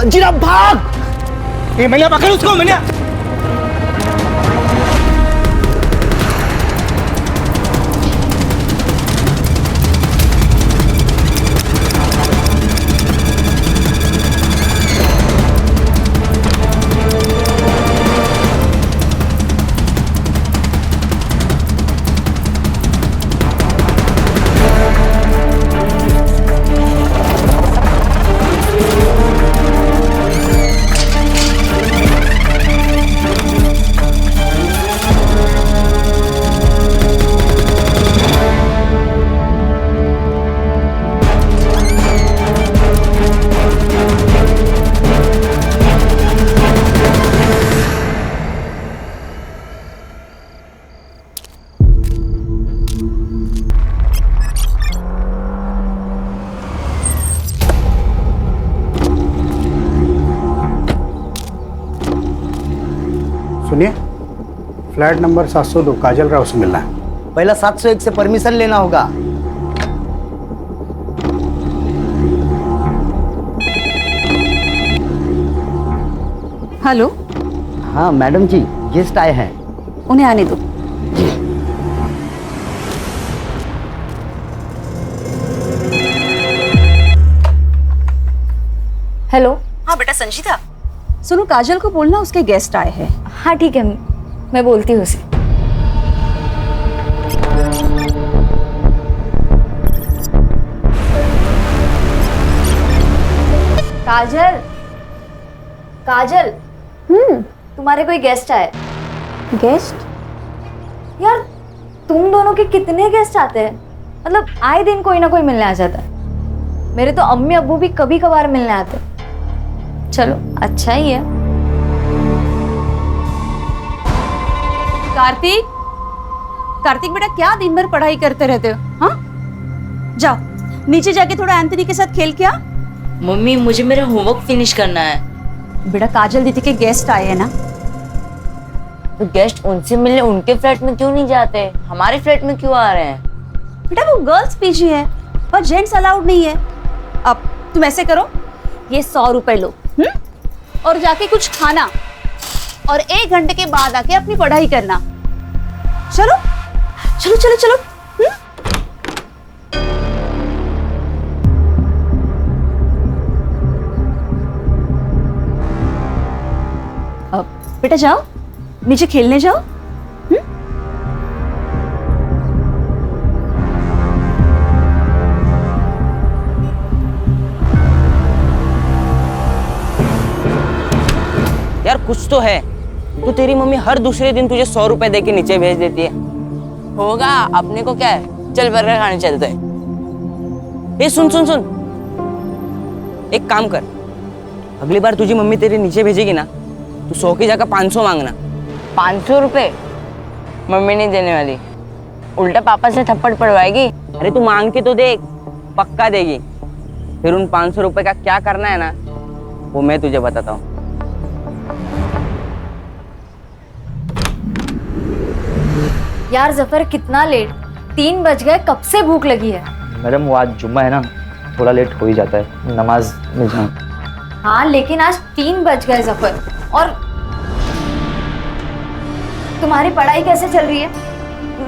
जीरा भाग। ए मैंने पकड़ उसको, मैंने। सुनिए, फ्लैट नंबर 702 काजल राव से मिलना है। पहला 701 से परमिशन लेना होगा। हेलो। हाँ मैडम जी, गेस्ट आए हैं। उन्हें आने दो। हेलो। हाँ बेटा संजीता, सुनो काजल को बोलना उसके गेस्ट आए हैं। हाँ ठीक है, मैं बोलती हूँ उसे। काजल, काजल। तुम्हारे कोई गेस्ट आए। गेस्ट? यार तुम दोनों के कितने गेस्ट आते हैं? मतलब आए दिन कोई ना कोई मिलने आ जाता है। मेरे तो अम्मी अब्बू भी कभी कभार मिलने आते हैं। चलो अच्छा ही है। कार्तिक, कार्तिक बेटा क्या दिन भर पढ़ाई करते रहते हो? हाँ, जाओ नीचे जाके थोड़ा एंथनी के साथ खेल के आ। मम्मी मुझे मेरा होमवर्क फिनिश करना है। बेटा काजल दीदी के गेस्ट आए हैं ना। तो गेस्ट उनसे मिलने उनके फ्लैट में क्यों नहीं जाते, हमारे फ्लैट में क्यों आ रहे हैं? बेटा वो गर्ल्स पीजी है और जेंट्स अलाउड नहीं है। अब तुम ऐसे करो, ये 100 रुपए लो और जाके कुछ खाना और 1 घंटे के बाद आके अपनी पढ़ाई करना। चलो चलो चलो चलो। अब बेटा जाओ नीचे खेलने जाओ। यार कुछ तो है। तो तेरी मम्मी हर दूसरे दिन तुझे 100 रुपए दे के नीचे भेज देती है। होगा, अपने को क्या है, चल बर्गर खाने चलते हैं। ए सुन सुन सुन, एक काम कर, अगली बार तुझी मम्मी तेरे नीचे भेजेगी ना, तू 100 की जगह 500 मांगना। 500 रुपए मम्मी नहीं देने वाली, उल्टा पापा से थप्पड़ पड़वाएगी। अरे तू मांग के तो देख, पक्का देगी। फिर उन 500 रुपए का क्या करना है ना, वो मैं तुझे बताता हूँ। यार जफर कितना लेट, 3 बज गए, कब से भूख लगी है। मैडम वो आज जुम्मा है ना, थोड़ा लेट हो ही जाता है, नमाज में जाऊँ। हाँ लेकिन आज 3 बज गए जफर। और तुम्हारी पढ़ाई कैसे चल रही है?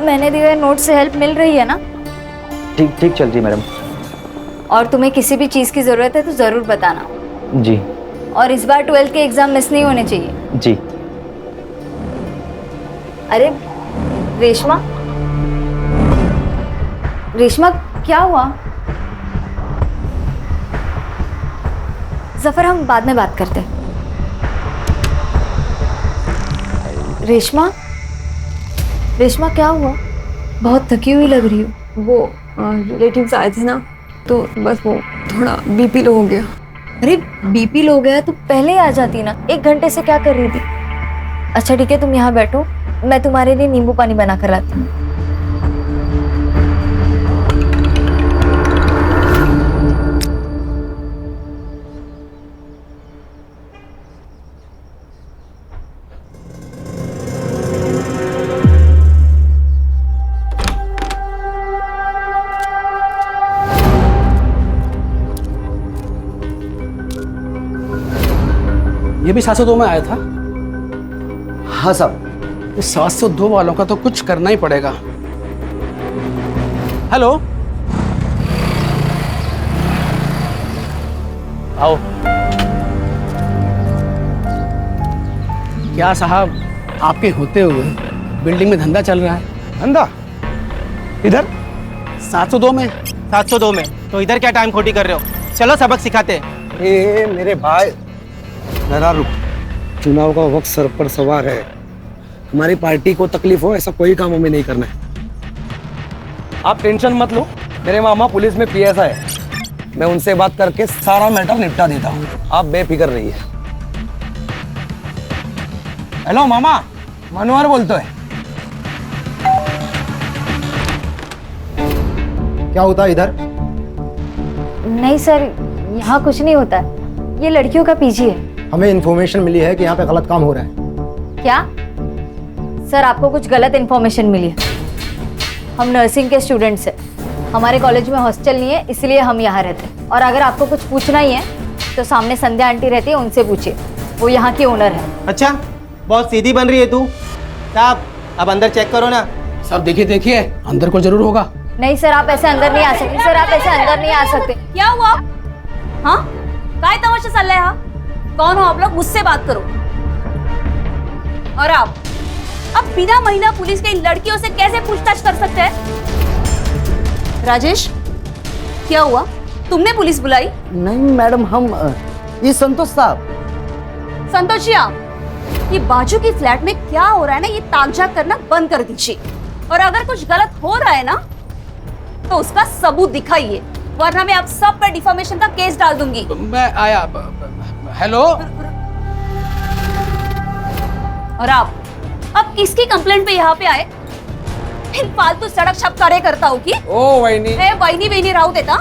मैंने दिए हुए नोट से हेल्प मिल रही है ना? ठीक ठीक चल रही मैडम। और तुम्हें किसी भी चीज़ की ज़रूरत है तो ज़रूर बताना। जी। और इस बार 12th के एग्ज़ाम मिस नहीं होने चाहिए। जी। अरे रेशमा, रेशमा क्या हुआ? जफर हम बाद में बात करते हैं। रेशमा, रेशमा क्या हुआ? बहुत थकी हुई लग रही हो। वो रिलेटिव्स आए थे ना, तो बस वो थोड़ा बीपी लो हो गया। अरे बीपी लो गया तो पहले ही आ जाती ना, 1 घंटे से क्या कर रही थी? अच्छा ठीक है, तुम यहाँ बैठो, मैं तुम्हारे लिए नींबू पानी बना कर लाती हूँ। ये भी 702 में आया था। हाँ साहब। इस 702 वालों का तो कुछ करना ही पड़ेगा। हेलो, आओ। क्या साहब, आपके होते हुए बिल्डिंग में धंधा चल रहा है? धंधा इधर 702 में। 702 में तो इधर क्या टाइम खोटी कर रहे हो? चलो सबक सिखाते। ए मेरे भाई, जरा रुक। चुनाव का वक्त सर पर सवार है। हमारी पार्टी को तकलीफ हो ऐसा कोई काम हमें नहीं करना है। आप टेंशन मत लो, मेरे मामा पुलिस में पीएसआई है। मैं उनसे बात करके सारा मैटर निपटा देता हूँ, आप बेफिक्र रहिए। हेलो मामा, मनोहर बोलते है। क्या होता है इधर? नहीं सर, यहाँ कुछ नहीं होता है। ये लड़कियों का पीजी है। हमें इन्फॉर्मेशन मिली है कि यहाँ पे गलत काम हो रहा है। क्या सर, आपको कुछ गलत इन्फॉर्मेशन मिली है? हम नर्सिंग के स्टूडेंट्स हैं। हमारे कॉलेज में हॉस्टल नहीं है, इसलिए हम यहाँ रहते हैं। और अगर आपको कुछ पूछना ही है तो सामने संध्या आंटी रहती है, उनसे पूछिए, वो यहाँ की ओनर है। अच्छा, बहुत सीधी बन रही है तू। साहब अब अंदर चेक करो ना। सब देखिए देखिए, अंदर को जरूर होगा। नहीं सर, आप ऐसे अंदर नहीं आ सकते। सर आप ऐसे अंदर नहीं आ सकते। क्या हुआ? हाँ, काय तमाशा चल रहा है? हाँ, कौन हो आप लोग? मुझसे बात करो। और आप अब बिना महिला पुलिस के इन लड़कियों से कैसे पूछताछ कर सकते हैं? राजेश, क्या हुआ? तुमने पुलिस बुलाई? नहीं मैडम, हम ये संतोष साहब। संतोषिया, ये बाजू की फ्लैट में क्या हो रहा है ना, ये ताकझाक करना बंद कर दीजिए। और अगर कुछ गलत हो रहा है ना तो उसका सबूत दिखाइए, वरना मैं आप सब पर डिफॉर्मेशन का केस डाल दूंगी। मैं आया। हेलो। और आप अब किसकी कंप्लेंट पे यहाँ पे आए? इन फालतू सड़क छप करे करता हूँ कि? ओ वहीनी, वहीनी वहीनी राहू देता।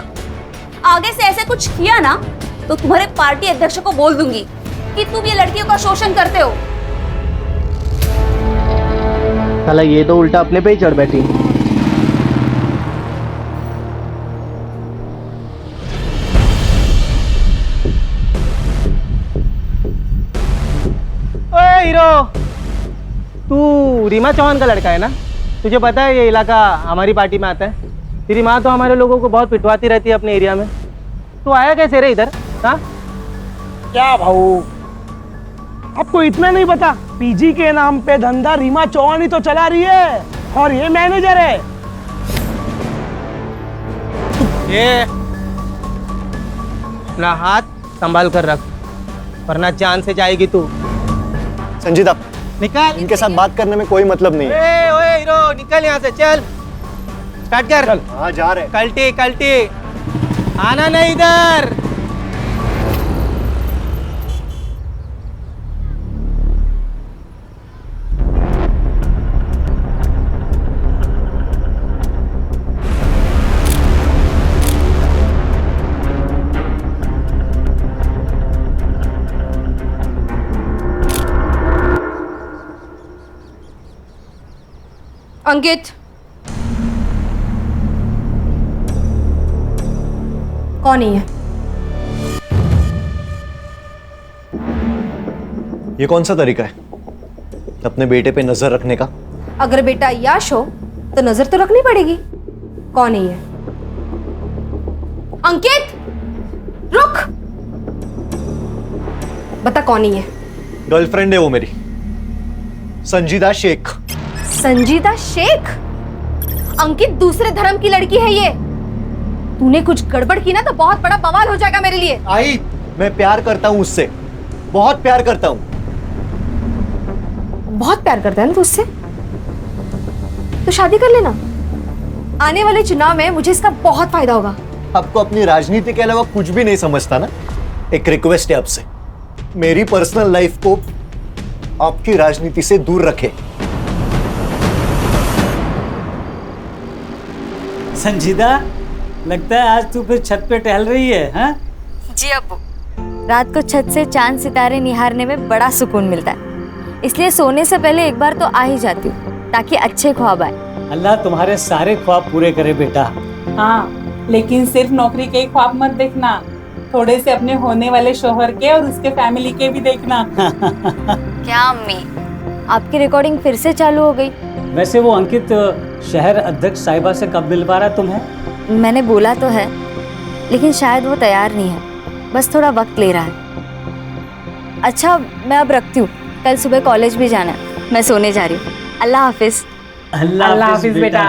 आगे से ऐसे कुछ किया ना तो तुम्हारे पार्टी अध्यक्ष को बोल दूंगी कि तुम ये लड़कियों का शोषण करते हो। साला ये तो उल्टा अपने पे ही चढ़ बैठी। ओए हीरो, तू रीमा चौहान का लड़का है ना? तुझे पता है ये इलाका हमारी पार्टी में आता है। तेरी माँ तो हमारे लोगों को बहुत पिटवाती रहती है अपने एरिया में। तू आया कैसे रे इधर? हाँ, क्या भाऊ, आपको इतना नहीं पता? पीजी के नाम पे धंधा रीमा चौहान ही तो चला रही है, और ये मैनेजर है। ये अपना हाथ संभाल कर रख, वरना जान से जाएगी तू। संजीदा, निकल। इनके साथ बात करने में कोई मतलब नहीं है। ओए हीरो, निकल यहाँ से, चल स्टार्ट कर। हाँ जा रहे। कल्टी कल्टी, आना नहीं इधर। अंकित, कौन ही है? ये कौन सा तरीका है अपने बेटे पे नजर रखने का? अगर बेटा याश हो तो नजर तो रखनी पड़ेगी। कौन ही है? अंकित, रुक, बता कौन ही है? गर्लफ्रेंड है वो मेरी, संजीदा शेख। संजीदा शेख? अंकित, दूसरे धर्म की लड़की है ये। तूने कुछ गड़बड़ की ना तो बहुत बड़ा बवाल हो जाएगा मेरे लिए। आई, मैं प्यार करता हूँ उससे, बहुत प्यार करता हूँ। बहुत प्यार करता है ना तू उससे? तो शादी कर लेना। आने वाले चुनाव में मुझे इसका बहुत फायदा होगा। आपको अपनी राजनीति के अलावा कुछ भी नहीं समझता ना? एक रिक्वेस्ट है आपसे, मेरी पर्सनल लाइफ को आपकी राजनीति से दूर रखे। संजीदा, लगता है आज तू फिर छत पे टहल रही है, हाँ? जी अब्बू, रात को छत से चांद सितारे निहारने में बड़ा सुकून मिलता है, इसलिए सोने से पहले एक बार तो आ ही जाती हूँ ताकि अच्छे ख्वाब आए। अल्लाह तुम्हारे सारे ख्वाब पूरे करे बेटा। हाँ, लेकिन सिर्फ नौकरी के ही ख्वाब मत देखना, थोड़े से अपने होने वाले शोहर के और उसके फैमिली के भी देखना। क्या अम्मी, आपकी रिकॉर्डिंग फिर से चालू हो गई? वैसे वो अंकित शहर अध्यक्ष साहिबा से कब मिल पा रहा है तुम्हें? मैंने बोला तो है, लेकिन शायद वो तैयार नहीं है, बस थोड़ा वक्त ले रहा है। अच्छा, मैं अब रखती हूँ, कल सुबह कॉलेज भी जाना है। मैं सोने जा रही हूँ। अल्लाह हाफिज। अल्लाह हाफिज बेटा।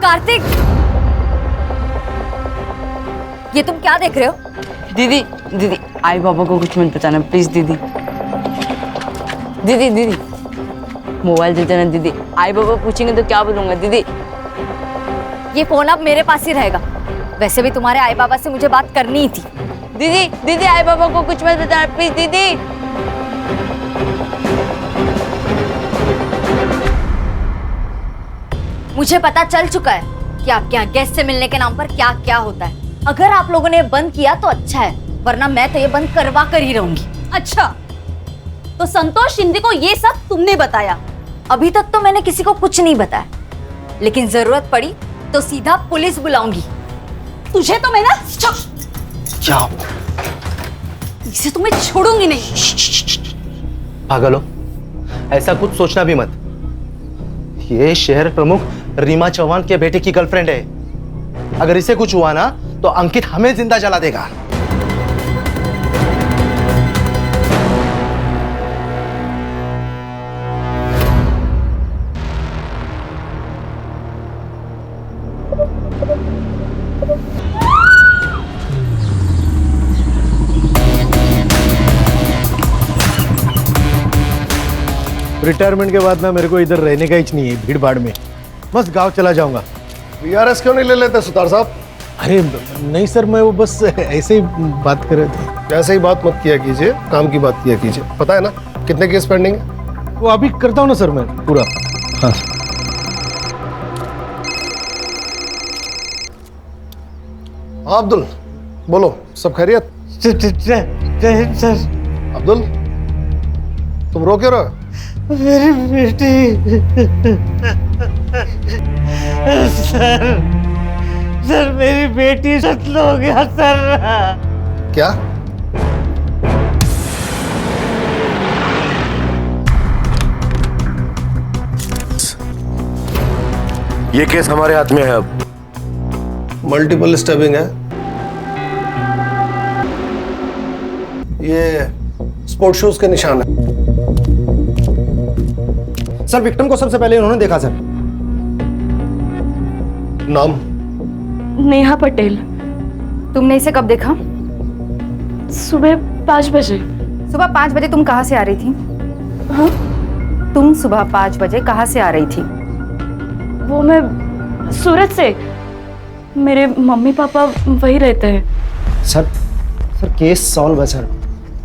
कार्तिक, ये तुम क्या देख रहे हो? दीदी दीदी आई बाबा को कुछ मत बताना प्लीज दीदी। दीदी दीदी मोबाइल दे देना दीदी, आई बाबा पूछेंगे तो क्या बोलूंगा दीदी। ये फोन अब मेरे पास ही रहेगा। वैसे भी तुम्हारे आई बाबा से मुझे बात करनी ही थी। दीदी दीदी आई बाबा को कुछ मत बताना प्लीज दीदी। मुझे पता चल चुका है कि आपके यहाँ गेस्ट से मिलने के नाम पर क्या क्या होता है। अगर आप लोगों ने बंद किया तो अच्छा है, वरना मैं तो ये बंद करवा कर ही रहूंगी। अच्छा, तो संतोष शिंदे को ये सब तुमने बताया? अभी तक तो मैंने किसी को कुछ नहीं बताया, लेकिन जरूरत पड़ी तो सीधा पुलिस बुलाऊंगी। तुझे तो मैं ना क्या इसे तो मैं छोड़ूंगी नहीं। पागल हो, ऐसा कुछ सोचना भी मत। ये शहर प्रमुख रीमा चौहान के बेटे की गर्लफ्रेंड है। अगर इसे कुछ हुआ ना तो अंकित हमें जिंदा जला देगा। रिटायरमेंट के बाद ना मेरे को इधर रहने का ही नहीं है, भीड़ भाड़ में बस गांव चला जाऊंगा। बीआरएस क्यों नहीं ले लेते सुतार साहब? अरे नहीं सर, मैं वो बस ऐसे ही बात कर रहे थे। ऐसे ही बात मत किया कीजिए, काम की बात किया कीजिए। पता है ना कितने केस पेंडिंग है? वो अभी करता हूँ ना सर मैं पूरा। हाँ हाँ अब्दुल बोलो, सब खैरियत? सर अब्दुल तुम रो क्यों रहे हो? मेरी बेटी सर मेरी बेटी सत्ल हो गया सर। क्या? ये केस हमारे हाथ में है अब। मल्टीपल स्टैबिंग है। ये स्पोर्ट शूज के निशान है। सर विक्टिम को सबसे पहले उन्होंने देखा सर। नाम? नेहा पटेल। तुमने इसे कब देखा? सुबह 5 बजे। सुबह 5 बजे तुम कहाँ से आ रही थी? हाँ? तुम सुबह 5 बजे कहाँ से आ रही थी? वो मैं सूरत से। मेरे मम्मी पापा वही रहते हैं। सर केस सॉल्व है सर।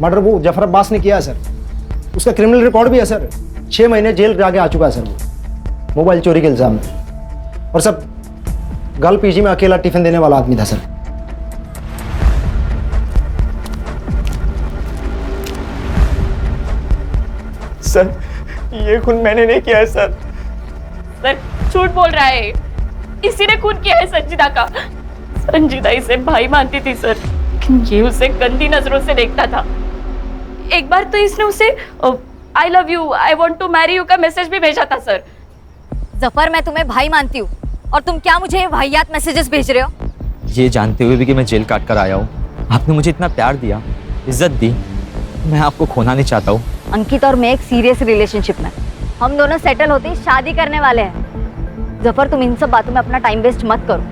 मर्डर वो जफर अब्बास ने किया है सर। उसका क्रिमिनल रिकॉर्ड भी है सर। 6 महीने जेल जाके आ चुका है सर वो, मोबाइल चोरी के इल्जाम में। और सब गर्ल पीजी में अकेला टिफिन देने वाला आदमी था सर। सर ये खून मैंने नहीं किया है सर। सर झूठ बोल रहा है, इसी ने खून किया है संजीदा का। संजीदा इसे भाई मानती थी सर, लेकिन ये उसे गंदी नजरों से देखता था। एक बार तो इसने उसे I love you, I want to marry you का मैसेज भी भेजा था सर। जफर, मैं तुम्हें भाई मानती हूँ और तुम क्या मुझे वाहियात मैसेजेस भेज रहे हो? ये जानते हुए भी कि मैं जेल काट कर आया हूँ, आपने मुझे इतना प्यार दिया, इज्जत दी, मैं आपको खोना नहीं चाहता हूँ। अंकित और मैं एक सीरियस रिलेशनशिप में, हम दोनों सेटल होते ही शादी करने वाले हैं। जफर, तुम इन सब बातों में अपना टाइम वेस्ट मत करो,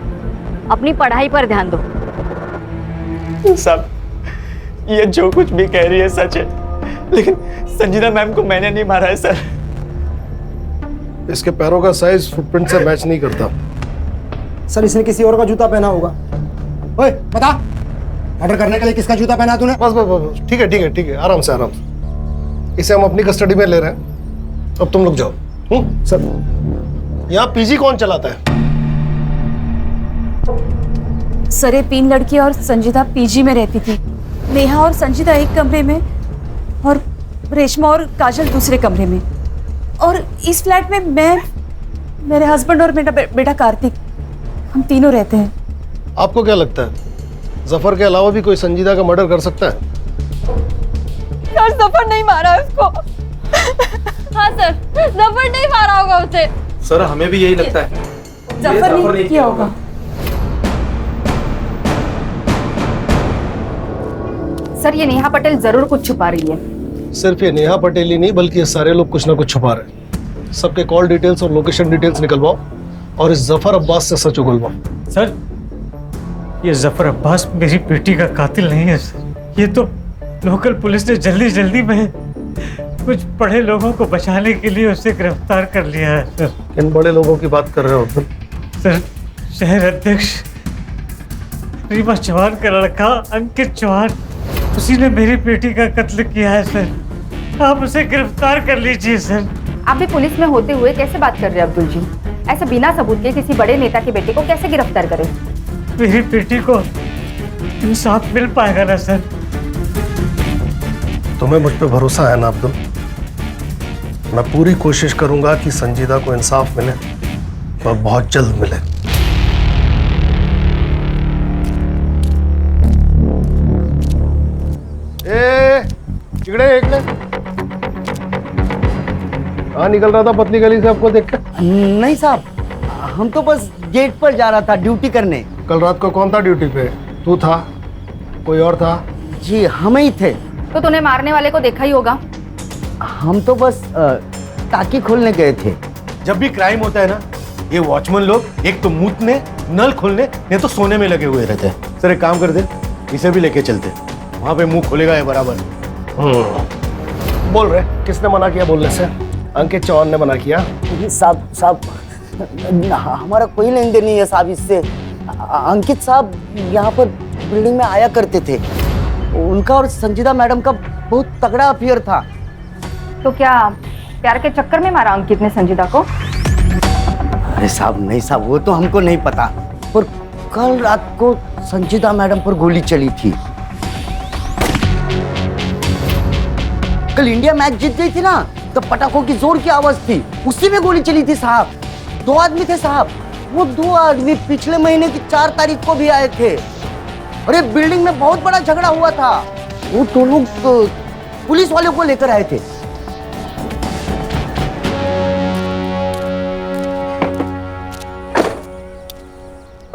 अपनी पढ़ाई पर ध्यान दो। सब ये जो कुछ भी कह रही है सच है, लेकिन संजीदा मैम को मैंने नहीं मारा है सर। इसके पैरों का साइज फुटप्रिंट से मैच नहीं करता। सर इसने किसी और का जूता पहना होगा। ओए बता, मर्डर करने के लिए किसका जूता पहना तूने? बस बस बस, ठीक है, आराम से आराम से। इसे हम अपनी कस्टडी में ले रहे हैं, अब तुम लोग जाओ। सर यहाँ पीजी कौन चलाता है? सर ये 3 लड़की और संजीदा पीजी में रहती थी। नेहा और संजीदा एक कमरे में और रेशमा और काजल दूसरे कमरे में। और इस फ्लैट में मेरे हस्बैंड और मेरा बेटा कार्तिक, हम तीनों रहते हैं। आपको क्या लगता है जफर के अलावा भी कोई संजीदा का मर्डर कर सकता है? यार जफर नहीं मारा उसको। हाँ सर, जफर नहीं मारा होगा उसे। सर हमें भी यही लगता है। जफर नहीं किया होगा। सर ये नेहा पटेल जरूर कुछ छुपा रही है। सिर्फ ये नेहा पटेल ही नहीं बल्कि ये सारे लोग कुछ ना कुछ छुपा रहे हैं। सबके कॉल डिटेल्स और लोकेशन डिटेल्स निकलवाओ और इस जफर अब्बास से सच उगलवाओ। सर ये जफर अब्बास मेरी बेटी का कातिल नहीं है सर। ये तो लोकल पुलिस ने जल्दी जल्दी में कुछ बड़े लोगों को बचाने के लिए उसे गिरफ्तार कर लिया है सर। किन बड़े लोगों की बात कर रहे हो अब्दुल? सर शहर अध्यक्ष रीमा चौहान का लड़का अंकित चौहान, उसी ने मेरी बेटी का कत्ल किया है सर। आप उसे गिरफ्तार कर लीजिए सर। आप भी पुलिस में होते हुए कैसे बात कर रहे हैं अब्दुल जी? ऐसे बिना सबूत के किसी बड़े नेता के बेटे को कैसे गिरफ्तार करें? मेरी बेटी को इंसाफ मिल पाएगा ना सर? तुम्हें मुझ पे भरोसा है ना अब्दुल? मैं पूरी कोशिश करूंगा कि संजीदा को इंसाफ मिले और बहुत जल्द मिले। इकड़े कहाँ निकल रहा था पतली गली से आपको देख के? नहीं साहब, हम तो बस गेट पर जा रहा था ड्यूटी करने। कल रात को कौन था ड्यूटी पे? तू था? कोई और था? जी हम ही थे। तो तूने मारने वाले को देखा ही होगा। हम तो बस टाकी खोलने गए थे। जब भी क्राइम होता है ना, ये वॉचमैन लोग एक तो मूतने, नल खोलने, नहीं तो सोने में लगे हुए रहते हैं। सर एक काम कर दे, इसे भी लेके चलते, वहां पे मुंह खोलेगा ये बराबर। बोल रहे किसने मना किया बोलने से? अंकित चौहान ने मना किया। साहब हमारा कोई लेन देन नहीं है साहब इससे। अंकित साहब यहाँ पर बिल्डिंग में आया करते थे। उनका और संजीदा मैडम का बहुत तगड़ा अफेयर था। तो क्या प्यार के चक्कर में मारा अंकित ने संजीदा को? अरे साहब नहीं साहब, वो तो हमको नहीं पता, पर कल रात को संजीदा मैडम पर गोली चली थी। कल इंडिया मैच जीत गई थी ना, तो पटाखों की जोर की आवाज थी, उसी में गोली चली थी साहब। 2 आदमी थे साहब। वो 2 आदमी पिछले महीने की 4 तारीख को भी आए थे और ये बिल्डिंग में बहुत बड़ा झगड़ा हुआ था। वो 2 लोग पुलिस वालों को लेकर आए थे।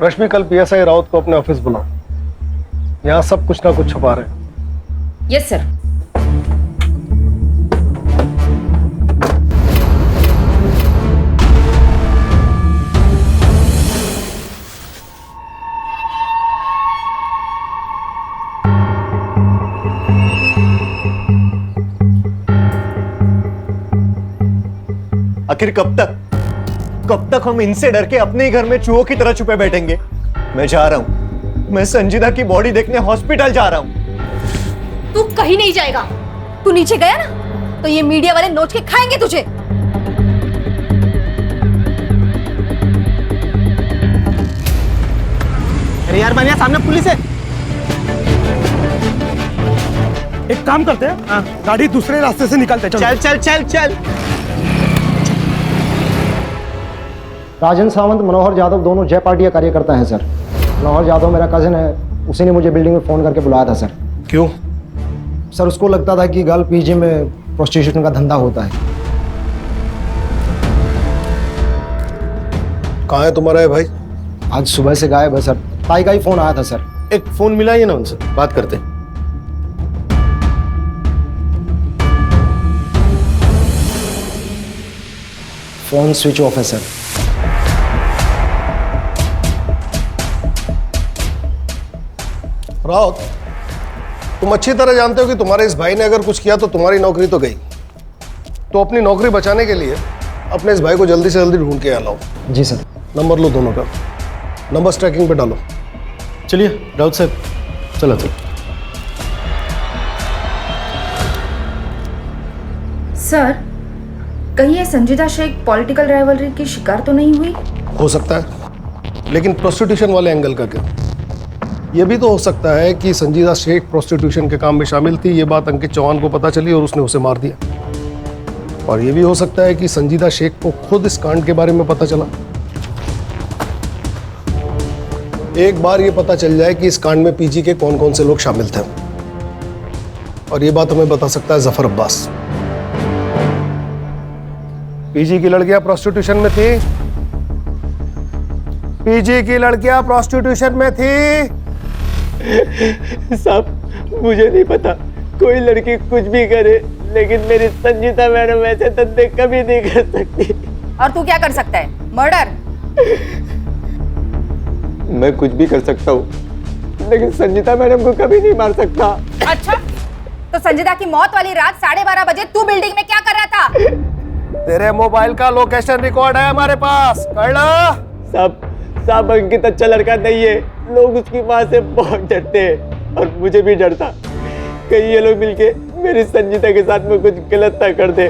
रश्मि कल पीएसआई राउत को अपने ऑफिस बुलाओ। यहाँ सब कुछ ना कुछ छुपा रहे हैं। Yes sir. आखिर कब तक हम इनसे डर के अपने ही घर में चूहों की तरह छुपे बैठेंगे? मैं जा रहा हूं, मैं संजीदा की बॉडी देखने हॉस्पिटल जा रहा हूं। तू कहीं नहीं जाएगा। तू नीचे गया ना तो ये मीडिया वाले नोच के खाएंगे तुझे। अरे यार बनिया, सामने पुलिस है। एक काम करते हैं, गाड़ी दूसरे रास्ते से निकालते हैं। चल चल चल चल। राजन सावंत, मनोहर यादव दोनों जय पार्टी का कार्यकर्ता हैं सर। मनोहर यादव मेरा कजिन है, उसी ने मुझे बिल्डिंग में फ़ोन करके बुलाया था सर। क्यों? सर उसको लगता था कि गर्ल पीजी में प्रोस्टिट्यूशन का धंधा होता है। कहाँ है तुम्हारा है भाई? आज सुबह से गायब है सर। ताई का ही फ़ोन आया था सर। एक फोन मिला ही ना उनसे, बात करते। फ़ोन स्विच ऑफ है सर। राउत, तुम अच्छी तरह जानते हो कि तुम्हारे इस भाई ने अगर कुछ किया तो तुम्हारी नौकरी तो गई। तो अपनी नौकरी बचाने के लिए अपने इस भाई को जल्दी से जल्दी ढूंढ के यहाँ लाओ। जी सर। नंबर लो दोनों का, नंबर ट्रैकिंग पे डालो। चलिए राउत साहब, चलो तो। सर कहीं ये संजीदा शेख पॉलिटिकल राइवलरी की शिकार तो नहीं हुई? हो सकता है, लेकिन प्रोस्टिट्यूशन वाले एंगल का क्या? यह भी तो हो सकता है कि संजीदा शेख प्रोस्टिट्यूशन के काम में शामिल थी, ये बात अंकित चौहान को पता चली और उसने उसे मार दिया। और ये भी हो सकता है कि संजीदा शेख को खुद इस कांड के बारे में पता चला। एक बार ये पता चल जाए कि इस कांड में पीजी के कौन कौन से लोग शामिल थे, और ये बात हमें बता सकता है जफर अब्बास। पीजी की लड़कियां प्रोस्टिट्यूशन में थी, पीजी की लड़कियां प्रोस्टिट्यूशन में थी। साहब मुझे नहीं पता, कोई लड़की कुछ भी करे, लेकिन मेरी संजीता मैडम ऐसे धंधे कभी नहीं कर सकती। और तू क्या कर सकता है? मर्डर? मैं कुछ भी कर सकता हूँ, लेकिन संजीता मैडम को कभी नहीं मार सकता। अच्छा, तो संजीदा की मौत वाली रात 12:30 बजे तू बिल्डिंग में क्या कर रहा था? तेरे मोबाइल का लोकेशन रिकॉर्ड है हमारे पास, साहब अंकित अच्छा लड़का नहीं है, लोग उसकी माँ से बहुत डरते हैं और मुझे भी डरता। कहीं ये लोग मिलके मेरी संजीता के साथ में कुछ गलत ना कर दे,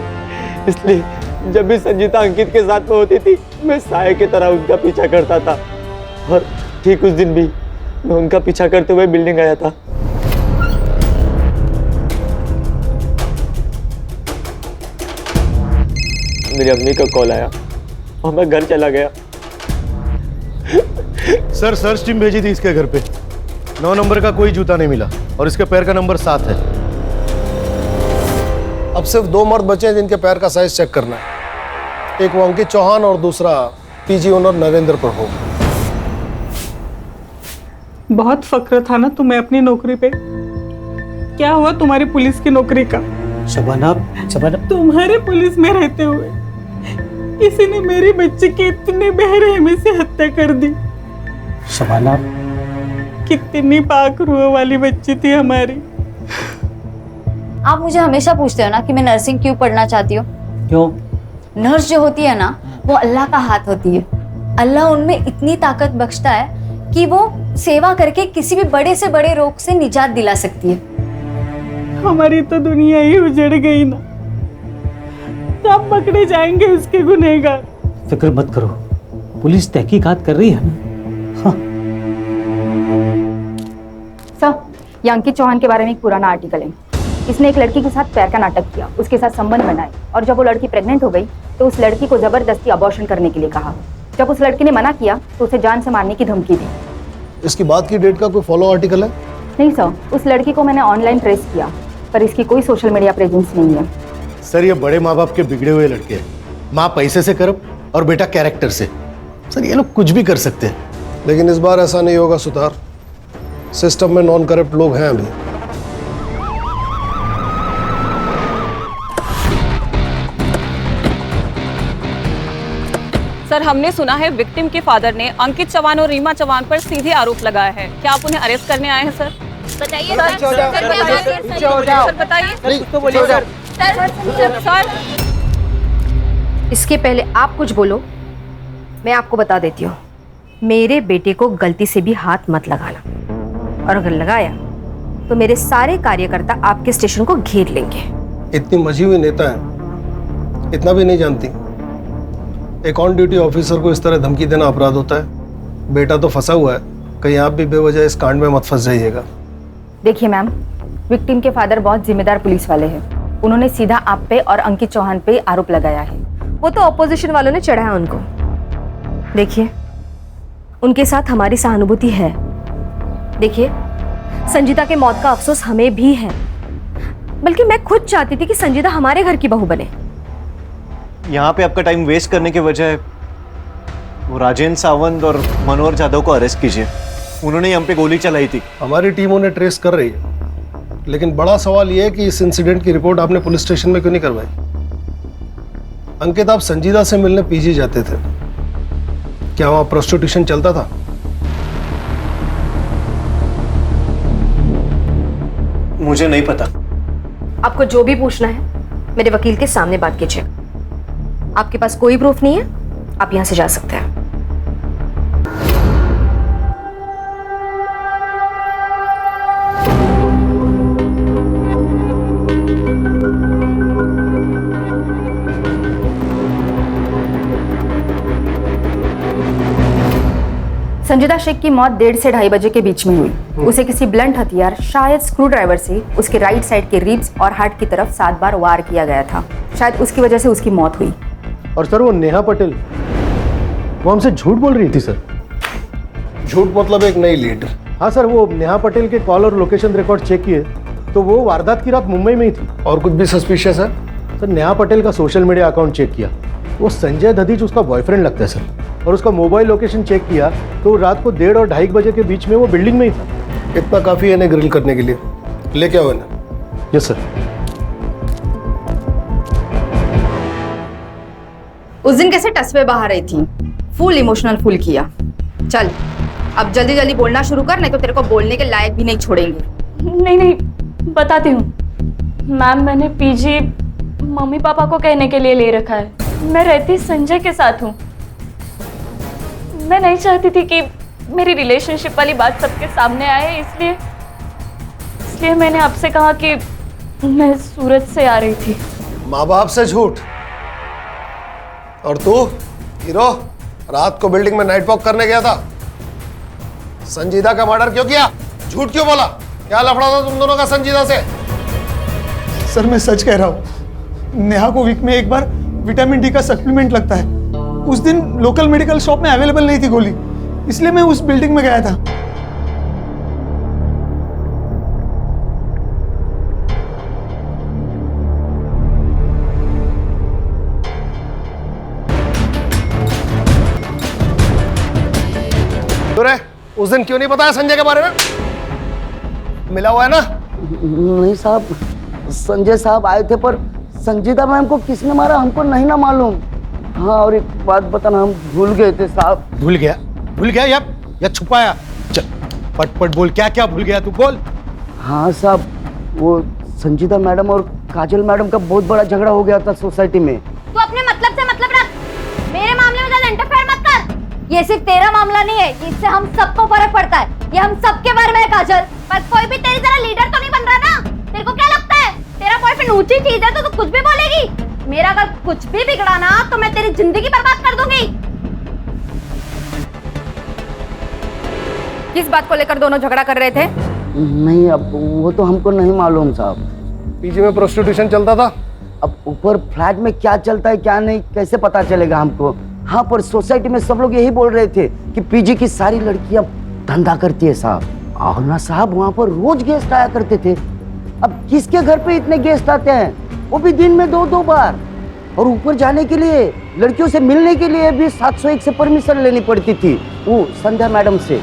इसलिए जब भी संजीता अंकित के साथ में होती थी मैं साये की तरह उनका पीछा करता था, और ठीक उस दिन भी मैं उनका पीछा करते हुए बिल्डिंग आया था। मेरी अम्मी का कॉल आया और मैं घर चला गया। सर सर्च टीम भेजी थी इसके घर पे, 9 नंबर का कोई जूता नहीं मिला और इसके पैर का नंबर 7 है। अब सिर्फ 2 मर्द बचे हैं जिनके पैर का साइज चेक करना है। एक वो अंकित चौहान और दूसरा पीजी ओनर नरेंद्र प्रभु। बहुत फक्र था ना तुम्हें अपनी नौकरी पे, क्या हुआ तुम्हारी पुलिस की नौकरी का? शबाना, तुम्हारे पुलिस में रहते हुए किसी ने मेरी बच्ची की इतनी बेरहमी से हत्या कर दी। शबाना, कितनी पाक रूह वाली बच्ची थी हमारी। आप मुझे हमेशा पूछते हो ना कि मैं नर्सिंग क्यों पढ़ना चाहती हूँ। क्यों? नर्स जो होती है ना, वो अल्लाह का हाथ होती है। अल्लाह उनमें इतनी ताकत बख्शता है कि वो सेवा करके किसी भी बड़े से बड़े रोग से निजात दिला सकती है। हमारी तो दुनिया ही उजड़ गई ना, कब पकड़े जाएंगे उसके गुनहगार? फिक्र मत करो, पुलिस तहकीकात कर रही है ना। सर, ये अंकित चौहान के बारे में एक पुराना आर्टिकल है। इसने एक लड़की के साथ प्यार का नाटक किया, उसके साथ संबंध बनाए, और जब वो लड़की प्रेग्नेंट हो गई तो उस लड़की को जबरदस्ती अबॉर्शन करने के लिए कहा। जब उस लड़की ने मना किया तो उसे जान से मारने की धमकी दी। इसकी बात की डेट का कोई फॉलो आर्टिकल है? नहीं सर, उस लड़की को मैंने ऑनलाइन ट्रेस किया, पर इसकी कोई सोशल मीडिया प्रेजेंस नहीं है। सर ये बड़े माँ बाप के बिगड़े हुए लड़के हैं, माँ पैसे से करप्ट और बेटा कैरेक्टर से। सर ये लोग कुछ भी कर सकते हैं। लेकिन इस बार ऐसा नहीं होगा सुतार, सिस्टम में नॉन करप्ट लोग हैं अभी। सर हमने सुना है विक्टिम के फादर ने अंकित चौहान और रीमा चौहान पर सीधे आरोप लगाया है, क्या आप उन्हें अरेस्ट करने आए हैं सर? बताइए सर, बताइए तो बोलिए सर। सर इसके पहले आप कुछ बोलो, मैं आपको बता देती हूँ, मेरे बेटे को गलती से भी हाथ मत लगाना, और अगर लगाया तो मेरे सारे कार्यकर्ता आपके स्टेशन को घेर लेंगे। इतनी मजी हुई नेता है, इतना भी नहीं जानती। एक ऑन ड्यूटी ऑफिसर को इस तरह धमकी देना अपराध होता है। बेटा तो फंसा हुआ है, कहीं आप भी बेवजह इस कांड में मत फंस जाइएगा। देखिए मैम, विक्टिम के फादर बहुत जिम्मेदार पुलिस वाले हैं। उन्होंने सीधा आप पे और अंकित चौहान पे आरोप लगाया है। वो तो ऑपोजिशन वालों ने चढ़ाया उनको। देखिए, उनके साथ हमारी सहानुभूति है। देखिए, संजीदा के मौत का अफसोस हमें भी है, बल्कि मैं खुद चाहती थी कि संजीदा हमारे घर की बहू बने। यहाँ पे आपका टाइम वेस्ट करने के बजाय वो राजेंद्र सावंत और मनोहर जाधव को अरेस्ट कीजिए, उन्होंने हम पे गोली चलाई थी। हमारी टीम उन्हें ट्रेस कर रही है, लेकिन बड़ा सवाल यह है कि इस इंसिडेंट की रिपोर्ट आपने पुलिस स्टेशन में क्यों नहीं करवाई? अंकित, आप संजीदा से मिलने पीजी जाते थे, क्या वहां प्रोस्टिट्यूशन चलता था? मुझे नहीं पता। आपको जो भी पूछना है मेरे वकील के सामने बात कीजिए। आपके पास कोई प्रूफ नहीं है, आप यहां से जा सकते हैं। संजीदा शेख की मौत 1:30 से 2:30 बजे के बीच में हुई। उसे किसी ब्लंट हथियार, शायद स्क्रू ड्राइवर से उसके राइट साइड के रिब्स और हार्ट की तरफ 7 बार वार किया गया था। शायद उसकी वजह से उसकी मौत हुई। और सर वो नेहा पटेल, वो हमसे झूठ बोल रही थी सर। झूठ मतलब एक नई लीड। हाँ सर, वो नेहा पटेल के कॉल और लोकेशन रिकॉर्ड चेक किए तो वो वारदात की रात मुंबई में ही थी। और कुछ भी सस्पिशियस है? सर नेहा पटेल का सोशल मीडिया अकाउंट चेक किया, वो संजय दधीच उसका बॉयफ्रेंड लगता है सर। और उसका मोबाइल लोकेशन चेक किया तो रात को 1:30 और 2:30 बजे के बीच में वो बिल्डिंग में ही था। इतना काफी है इन्हें ग्रिल करने के लिए। लेके आओ इन्हें। Yes sir. उस दिन कैसे टसवे बहा रही थी, फुल इमोशनल फुल किया। चल अब जल्दी जल्दी बोलना शुरू कर, नहीं तो तेरे को बोलने के लायक भी नहीं छोड़ेंगे। नहीं नहीं, बताती हूँ मैम। मैंने पीजी मम्मी पापा को कहने के लिए ले रखा है। मैं रहती संजय के साथ हूँ। मैं नहीं चाहती थी कि मेरी रिलेशनशिप वाली बात सबके सामने आए, इसलिए मैंने आपसे कहा कि मैं सूरत से आ रही थी। माँ बाप से झूठ। और तू हीरो रात को बिल्डिंग में नाइट वॉक करने गया था। संजीदा का मर्डर क्यों किया? झूठ क्यों बोला? क्या लफड़ा था तुम दोनों का संजीदा से? सर मैं सच कह रहा हूँ, नेहा को वीक में एक बार विटामिन डी का सप्लीमेंट लगता है। उस दिन लोकल मेडिकल शॉप में अवेलेबल नहीं थी गोली, इसलिए मैं उस बिल्डिंग में गया था। उस दिन क्यों नहीं बताया संजय के बारे में? मिला हुआ है ना? नहीं साहब, संजय साहब आए थे पर संजीदा मैम को किसने मारा हमको नहीं ना मालूम। हाँ और एक बात बताना, हम भूल गए थे साहब। भूल गया या छुपाया? चल पट बोल, क्या क्या भूल गया तू, बोल। हाँ साहब, वो संजीदा मैडम और काजल मैडम का बहुत बड़ा झगड़ा हो गया था सोसाइटी में। तू अपने मतलब से मतलब रख, मेरे मामले में ज्यादा इंटरफेयर मत कर। ये सिर्फ तेरा मामला नहीं है, इससे हम सबको फर्क पड़ता है। ये हम सबके बारे में है काजल। पर कोई भी तेरी तरह लीडर तो नहीं बन रहा ना। तेरे को क्या लगता है तेरा बॉयफ्रेंड ऊंची चीज है तो तू कुछ भी बोलेगी? मेरा अगर कुछ भी बिगड़ा ना तो मैं तेरी जिंदगी बर्बाद कर दूंगी। किस बात को लेकर दोनों झगड़ा कर रहे थे? नहीं अब वो तो हमको नहीं मालूम साहब। पीजी में प्रोस्टिट्यूशन चलता था। अब ऊपर फ्लैट में क्या चलता है क्या नहीं कैसे पता चलेगा हमको। हाँ पर सोसाइटी में सब लोग यही बोल रहे थे कि पीजी की सारी लड़कियां धंधा करती है साहब। और ना साहब वहाँ पर रोज गेस्ट आया करते थे। अब किसके घर पे इतने गेस्ट आते हैं, वो भी दिन में 2-2 बार। और ऊपर जाने के लिए, लड़कियों से मिलने के लिए भी 701 से परमिशन लेनी पड़ती थी वो संध्या मैडम से।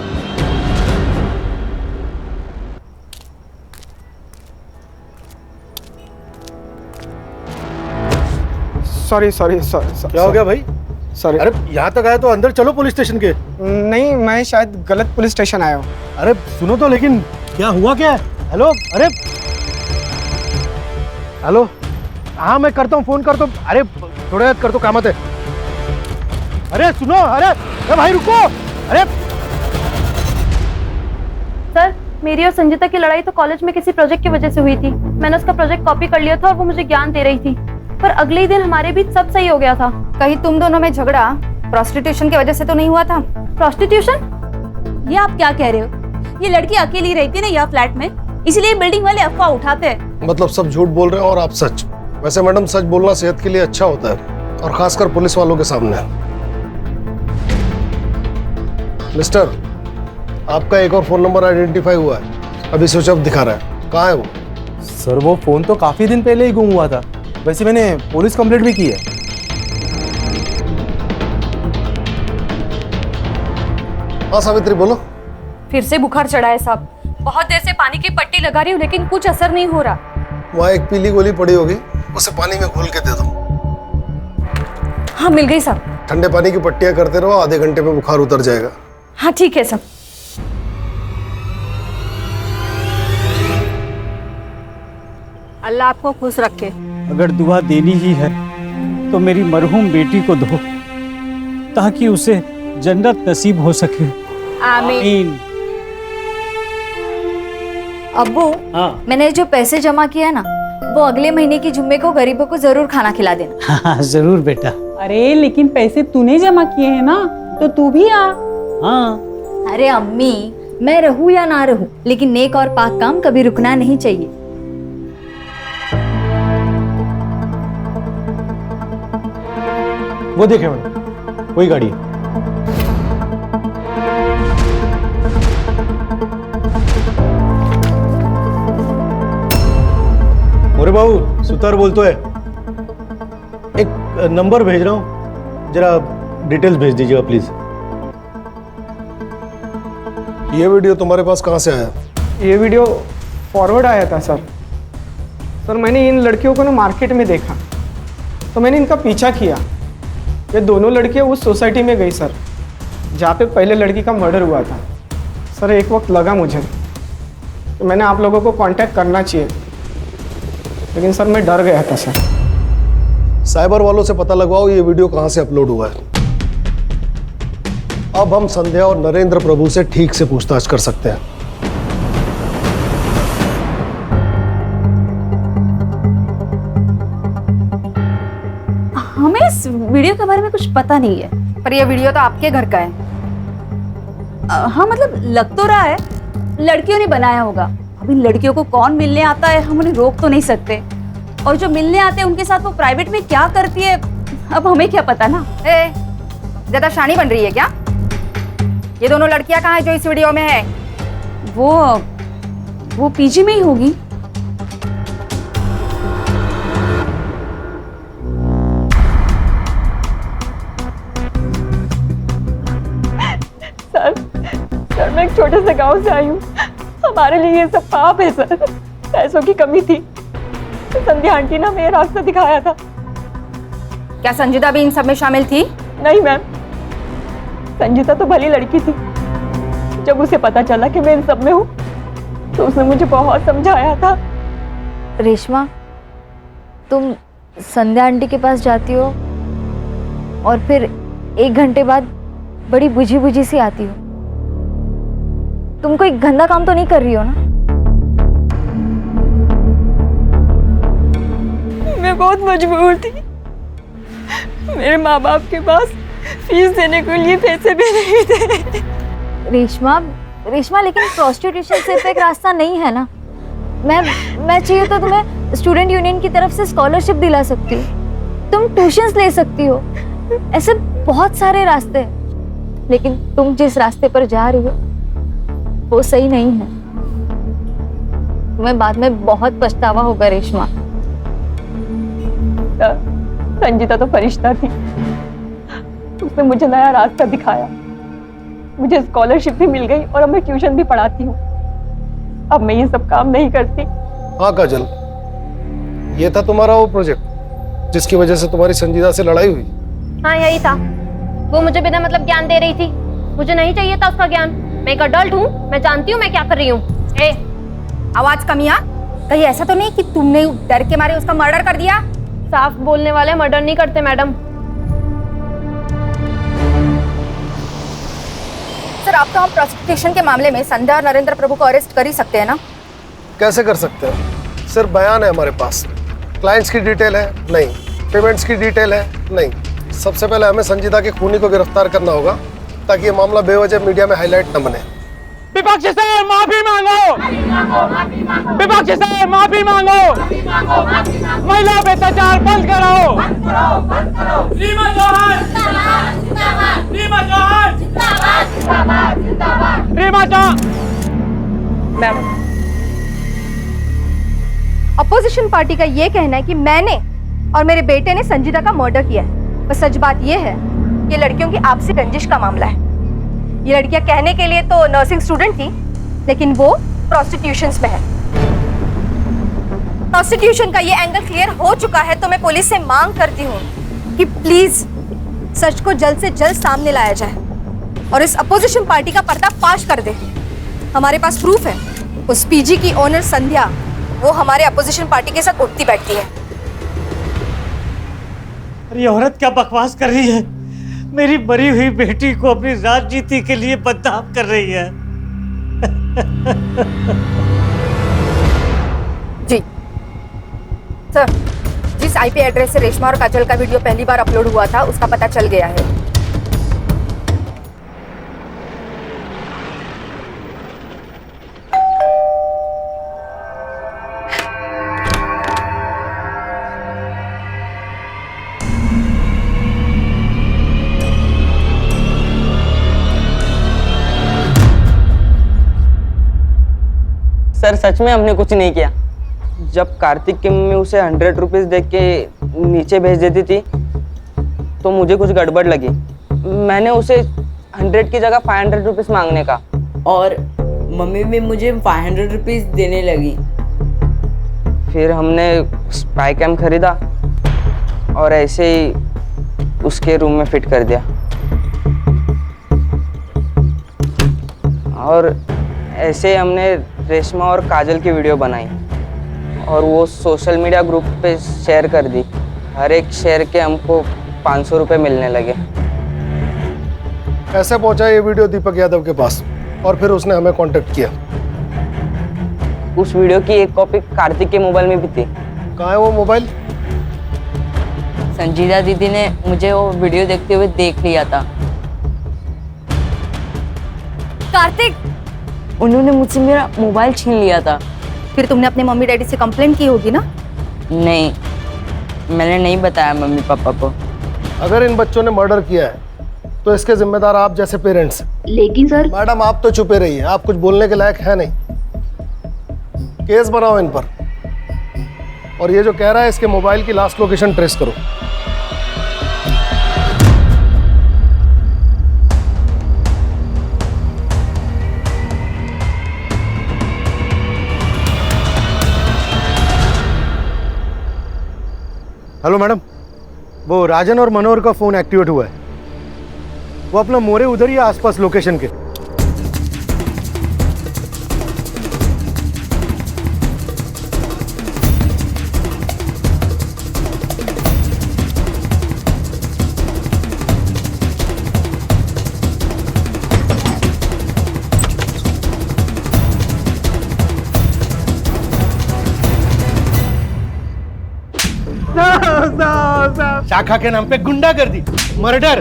सॉरी क्या हो गया भाई? सॉरी। अरे यहाँ तक आया तो अंदर चलो पुलिस स्टेशन के। नहीं मैं शायद गलत पुलिस स्टेशन आया हूँ। अरे सुनो तो, लेकिन क्या हुआ क्या? हेलो, अरे हेलो, हाँ मैं करता हूँ, फोन करता हूँ। अरे थोड़ा याद कर दो, कामत है। अरे सुनो, अरे भाई रुको। अरे सर, मेरी और संजीता की लड़ाई तो कॉलेज में किसी प्रोजेक्ट की वजह से हुई थी। मैंने उसका प्रोजेक्ट कॉपी कर लिया था और वो मुझे ज्ञान दे रही थी, पर अगले ही दिन हमारे बीच सब सही हो गया था। कहीं तुम दोनों में झगड़ा प्रोस्टिट्यूशन की वजह से तो नहीं हुआ था? प्रोस्टिट्यूशन? ये आप क्या कह रहे हो? ये लड़की अकेली रहती ना यह फ्लैट में, इसलिए बिल्डिंग वाले अफवाह उठाते हैं। मतलब सब झूठ बोल रहे हैं और आप सच। वैसे मैडम सच बोलना सेहत के लिए अच्छा होता है, और खासकर पुलिस वालों के सामने। मिस्टर, आपका एक और फोन नंबर आइडेंटिफाई हुआ है, अभी स्विच ऑफ दिखा रहा है। कहाँ है वो? सर वो फोन तो काफी दिन पहले ही गुम हुआ था। वैसे मैंने पुलिस कंप्लेंट भी की है। हाँ सावित्री बोलो। फिर से बुखार चढ़ा है साहब। बहुत देर से पानी की पट्टी लगा रही हूँ लेकिन कुछ असर नहीं हो रहा। वहाँ एक पीली गोली पड़ी होगी, उसे पानी में घोल के दे दो। हाँ मिल गई साहब। ठंडे पानी की पट्टियां करते रहो, आधे घंटे में बुखार उतर जाएगा। हाँ ठीक है साहब। अल्लाह आपको खुश रखे। अगर दुआ देनी ही है तो मेरी मरहूम बेटी को दो, ताकि उसे जन्नत नसीब हो सके। आमीन। अब्बू, हाँ। मैंने जो पैसे जमा किया ना, वो अगले महीने की जुम्मे को गरीबों को जरूर खाना खिला देना। हाँ जरूर बेटा। अरे लेकिन पैसे तूने जमा किए हैं ना, तो तू भी आ। हाँ। अरे अम्मी, मैं रहूं या ना रहूं, लेकिन नेक और पाक काम कभी रुकना नहीं चाहिए। वो देखे मैडम, वही गाड़ी है। मोरे बाबू सुतार बोलतो है, एक नंबर भेज रहा हूँ, जरा डिटेल्स भेज दीजिएगा प्लीज। ये वीडियो तुम्हारे पास कहाँ से आया? ये वीडियो फॉरवर्ड आया था सर। सर मैंने इन लड़कियों को ना मार्केट में देखा, तो मैंने इनका पीछा किया। ये दोनों लड़कियां उस सोसाइटी में गई सर, जहाँ पे पहले लड़की का मर्डर हुआ था। सर एक वक्त लगा मुझे तो मैंने आप लोगों को कांटेक्ट करना चाहिए, लेकिन सर मैं डर गया था सर। साइबर वालों से पता लगवाओ ये वीडियो कहाँ से अपलोड हुआ है। अब हम संध्या और नरेंद्र प्रभु से ठीक से पूछताछ कर सकते हैं। हमें इस वीडियो के बारे में कुछ पता नहीं है। पर ये वीडियो तो आपके घर का है। हाँ मतलब लग तो रहा है लड़कियों ने बनाया होगा। अभी लड़कियों को कौन मिलने आता है हम उन्हें रोक तो नहीं सकते, और जो मिलने आते हैं उनके साथ वो प्राइवेट में क्या करती है अब हमें क्या पता ना। ज्यादा शानी बन रही है क्या? ये दोनों लड़कियां कहाँ है जो इस वीडियो में है? वो पीजी में ही होगी। सर मैं एक छोटे से गांव से आई हूँ, हमारे लिए ये सब पाप है सर। पैसों की कमी थी, संध्या आंटी ने हमें रास्ता दिखाया था। क्या संजीदा भी इन सब में शामिल थी? नहीं मैम, संजीता तो भली लड़की थी। जब उसे पता चला कि मैं इन सब में हूँ तो उसने मुझे बहुत समझाया था। रेशमा, तुम संध्या आंटी के पास जाती हो और फिर 1 घंटे बाद बड़ी बुझी बुझी सी आती हो। तुम कोई गंदा काम तो नहीं कर रही हो ना? मैं बहुत मजबूर थी, मेरे माँ बाप के पास फीस देने के लिए पैसे भी नहीं थे। रेशमा लेकिन प्रोस्टिट्यूशन सिर्फ एक रास्ता नहीं है ना। मैं चाहिए तो तुम्हें स्टूडेंट यूनियन की तरफ से स्कॉलरशिप दिला सकती हूँ, तुम ट्यूशंस ले सकती हो, ऐसे बहुत सारे रास्ते हैं। लेकिन तुम जिस रास्ते पर जा रही हो वो सही नहीं है। तुम्हें बाद में बहुत पछतावा होगा रेशमा। संजीता तो फरिश्ता थी, उसने मुझे नया रास्ता दिखाया, मुझे स्कॉलरशिप भी मिल गई और अब मैं ट्यूशन भी पढ़ाती हूँ। अब मैं ये सब काम नहीं करती। हाँ काजल, ये था तुम्हारा वो प्रोजेक्ट जिसकी वजह से तुम्हारी संजीदा से लड़ाई हुई? हाँ यही था। वो मुझे बिना मतलब ज्ञान दे रही थी, मुझे नहीं चाहिए था उसका ज्ञान। मैं एक अडल्ट हूँ, मैं जानती हूँ मैं क्या कर रही हूँ। आवाज कमिया, कहीं ऐसा तो नहीं कि तुमने डर के मारे उसका मर्डर कर दिया? साफ बोलने वाले मर्डर नहीं करते मैडम। सर अब तो हम प्रोसिक्यूशन के मामले में संध्या और नरेंद्र प्रभु को अरेस्ट कर ही सकते हैं ना? कैसे कर सकते हैं? सिर्फ बयान है हमारे पास, क्लाइंट्स की डिटेल है नहीं, पेमेंट्स की डिटेल है नहीं। सबसे पहले हमें संजीदा के खूनी को गिरफ्तार करना होगा ताकि ये मामला बेवजह मीडिया में हाईलाइट न बने। विपक्ष से माफी मांगो, विपक्ष से माफी मांगो, महिला अत्याचार बंद कराओ। Reema Chauhan, Reema Chauhan, Reema Chauhan. Ma'am, opposition party का ये कहना है कि मैंने और मेरे बेटे ने संजीदा का मर्डर किया है, पर सच बात ये है कि लड़कियों की आपसी रंजिश का मामला है। ये लड़कियां कहने के लिए तो नर्सिंग स्टूडेंट थी, लेकिन वो प्रोस्टिट्यूशन में है। प्रोस्टिट्यूशन का ये एंगल क्लियर हो चुका है, तो मैं पुलिस से मांग करती हूँ कि प्लीज सच को जल्द से जल्द सामने लाया जाए और इस अपोजिशन पार्टी का पर्दाफाश कर दे। हमारे पास प्रूफ है, उस पीजी की ओनर संध्या वो हमारे अपोजिशन पार्टी के साथ उठती बैठती है। अरे औरत क्या बकवास कर रही है? मेरी मरी हुई बेटी को अपनी राजनीति के लिए बदनाम कर रही है। जी सर, जिस आईपी एड्रेस से रेशमा और काजल का वीडियो पहली बार अपलोड हुआ था उसका पता चल गया है। सर सच में हमने कुछ नहीं किया। जब कार्तिक की मम्मी उसे 100 रुपीज देख के नीचे भेज देती थी तो मुझे कुछ गड़बड़ लगी। मैंने उसे 100 की जगह 500 रुपीज मांगने का, और मम्मी भी मुझे 500 रुपीज देने लगी। फिर हमने स्पाई कैम खरीदा और ऐसे ही उसके रूम में फिट कर दिया। और ऐसे ही हमने रेशमा और काजल की वीडियो बनाई और वो सोशल मीडिया ग्रुप पे शेयर कर दी। हर एक शेयर के हमको 500 रुपये मिलने लगे। कैसे पहुंचा ये वीडियो दीपक यादव के पास और फिर उसने हमें कांटेक्ट किया? उस वीडियो की एक कॉपी कार्तिक के मोबाइल में भी थी। कहाँ है वो मोबाइल? संजीदा दीदी ने मुझे वो वीडियो देखते हुए देख लिया था। कार्तिक, उन्होंने मुझसे मेरा मोबाइल छीन लिया था। फिर तुमने अपने मम्मी डैडी से कंप्लेंट की होगी ना? नहीं, मैंने नहीं बताया मम्मी पापा को। अगर इन बच्चों ने मर्डर किया है तो इसके जिम्मेदार आप जैसे पेरेंट्स। लेकिन सर मैडम आप तो चुपे रहिए, आप कुछ बोलने के लायक है नहीं। केस बनाओ इन पर, और ये जो कह रहा है इसके मोबाइल की लास्ट लोकेशन ट्रेस करो। हेलो मैडम, वो राजन और मनोहर का फ़ोन एक्टिवेट हुआ है। वो अपना मोरे उधर ही है आसपास लोकेशन के। शाखा के नाम पे गुंडागर्दी, मर्डर।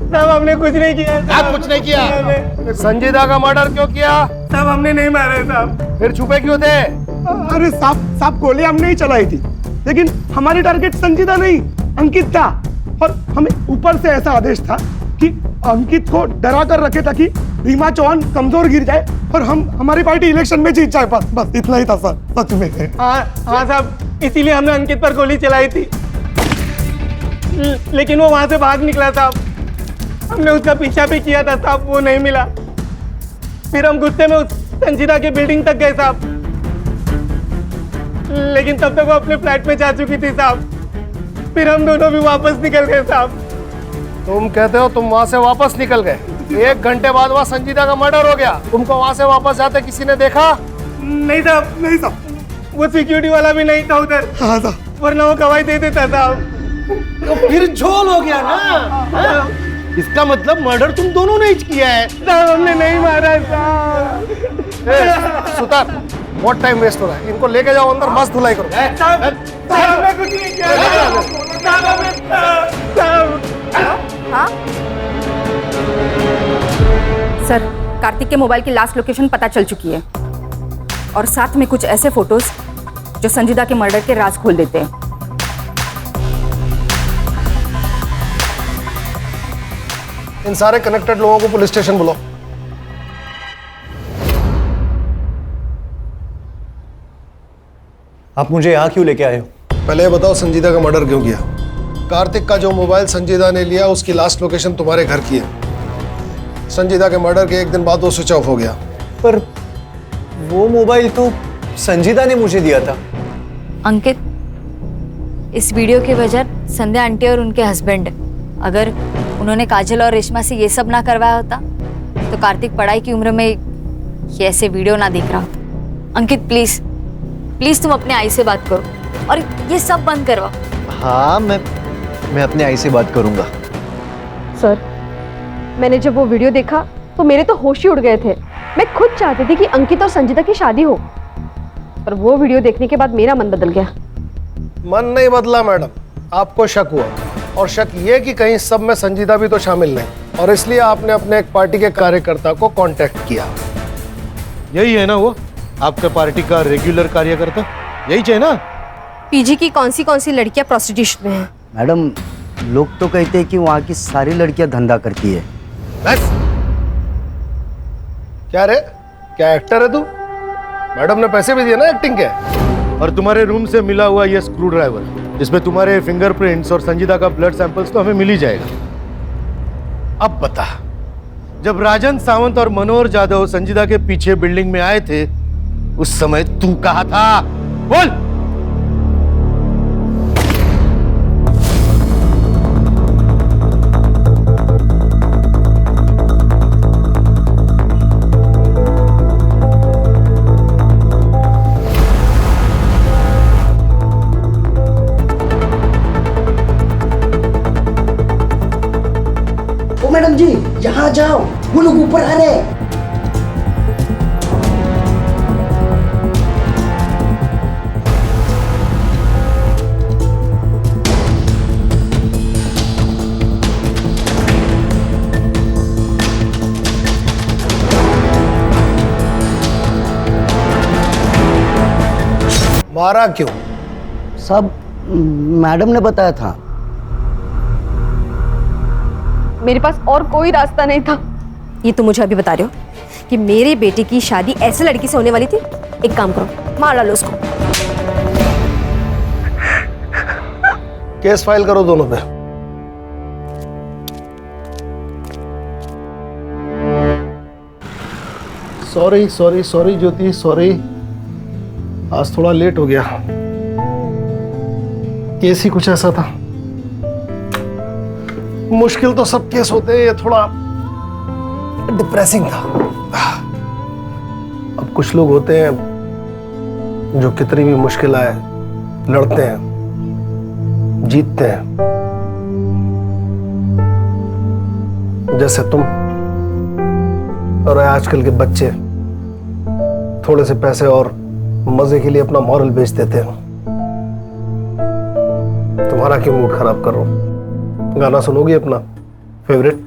साहब हमने कुछ नहीं किया। आप कुछ नहीं किया? संजीदा का मर्डर क्यों किया? साहब हमने नहीं मारा साहब। फिर छुपे क्यों थे? अरे साहब गोली हमने ही चलाई थी, लेकिन हमारी टारगेट संजीदा नहीं अंकित था। और हमें ऊपर से ऐसा आदेश था कि अंकित को डरा कर रखे ताकि रीमा चौहान कमजोर गिर जाए और हमारी पार्टी इलेक्शन में जीत जाए। बस इतना ही था सर, सच में। हाँ साहब, इसीलिए हमने अंकित पर गोली चलाई थी, लेकिन वो वहां से भाग निकला साहब। हमने उसका पीछा भी किया था साहब, वो नहीं मिला। फिर हम गुस्से में उस संजीदा की बिल्डिंग तक गए साहब, लेकिन तब तक वो अपने फ्लैट में जा चुकी थी साहब। फिर हम दोनों भी वापस निकल गए साहब। तुम कहते हो तुम वहां से वापस निकल गए? 1 घंटे बाद वहां संजीदा का मर्डर हो गया। तुमको वहां से वापस जाते किसी ने देखा? नहीं साहब, नहीं साहब। वो सिक्योरिटी वाला भी नहीं था उधर। हाँ साहब, वरना वो गवाही दे देता साहब। तो फिर झोल हो गया ना। इसका मतलब मर्डर तुम दोनों ने ही किया है। साहब हमने नहीं मारा साहब। सुतार, बहुत टाइम वेस्ट हो रहा है, इनको लेके जाओ अंदर, मस्त धुलाई करो। साहब हमने कुछ नहीं किया। हाँ सर, कार्तिक के मोबाइल की लास्ट लोकेशन पता चल चुकी है, और साथ में कुछ ऐसे फोटोज जो संजीदा के मर्डर के राज खोल देते हैं। इन सारे कनेक्टेड लोगों को पुलिस स्टेशन बुलाओ। आप मुझे यहाँ क्यों लेके आए हो? पहले ये बताओ संजीदा का मर्डर क्यों किया? कार्तिक का जो मोबाइल संजीदा ने लिया उसकी लास्ट लोकेशन तुम्हारे घर की है। संजीदा के मर्डर के 1 दिन बाद वो स्विच ऑफ हो गया। पर वो मोबाइल तो संजीदा ने मुझे दिया था। अंकित, इस वीडियो की वजह संध्या आंटी और उनके हस्बैंड। अगर उन्होंने काजल और रेशमा से ये सब ना करवाया होता तो कार्तिक पढ़ाई की उम्र में ये ऐसे वीडियो ना देख रहा होता। अंकित प्लीज प्लीज तुम अपने आई से बात करो और ये सब बंद करवाओ। हाँ, मैं अपने आई से बात करूंगा। सर, मैंने जब वो वीडियो देखा तो मेरे तो होश ही उड़ गए थे। मैं खुद चाहती थी कि अंकित और संजीदा की शादी हो, पर वो वीडियो देखने के बाद मेरा मन बदल गया। मन नहीं बदला मैडम, आपको शक हुआ, और शक ये कि कहीं सब में संजीदा भी तो शामिल नहीं, और इसलिए आपने अपने एक पार्टी के कार्यकर्ता को कांटेक्ट किया। यही है ना वो आपका पार्टी का रेगुलर कार्यकर्ता? यही चाहिए ना? पीजी की कौन सी लड़कियां प्रोस्टिट्यूशन में हैं? मैडम, लोग तो कहते हैं कि वहाँ की सारी लड़कियां धंधा करती है। बस क्या रे, क्या एक्टर है तू? मैडम ने पैसे भी दिए ना एक्टिंग के। और तुम्हारे रूम से मिला हुआ ये स्क्रू ड्राइवर जिसमें तुम्हारे फिंगरप्रिंट्स और संजीदा का ब्लड सैंपल्स तो हमें मिल ही जाएगा। अब बता, जब राजन सावंत और मनोहर जाधव संजीदा के पीछे बिल्डिंग में आए थे उस समय तू कहाँ था? बोल। मैडम जी यहाँ जाओ, वो लोग ऊपर आ रहे हैं। मारा क्यों? सब मैडम ने बताया था। मेरे पास और कोई रास्ता नहीं था। ये तो मुझे अभी बता रहे हो कि मेरी बेटी की शादी ऐसे लड़की से होने वाली थी? एक काम करो, मार डालो उसको। केस फाइल करो दोनों पे। सॉरी सॉरी सॉरी ज्योति, सॉरी, आज थोड़ा लेट हो गया। केस ही कुछ ऐसा था। मुश्किल तो सब केस होते हैं, ये थोड़ा डिप्रेसिंग था। अब कुछ लोग होते हैं जो कितनी भी मुश्किल आए लड़ते हैं, जीतते हैं, जैसे तुम। और आजकल के बच्चे थोड़े से पैसे और मजे के लिए अपना मॉरल बेच देते हैं। तुम्हारा क्यों मूड खराब कर रहा हूं? गाना सुनोगी अपना फेवरेट?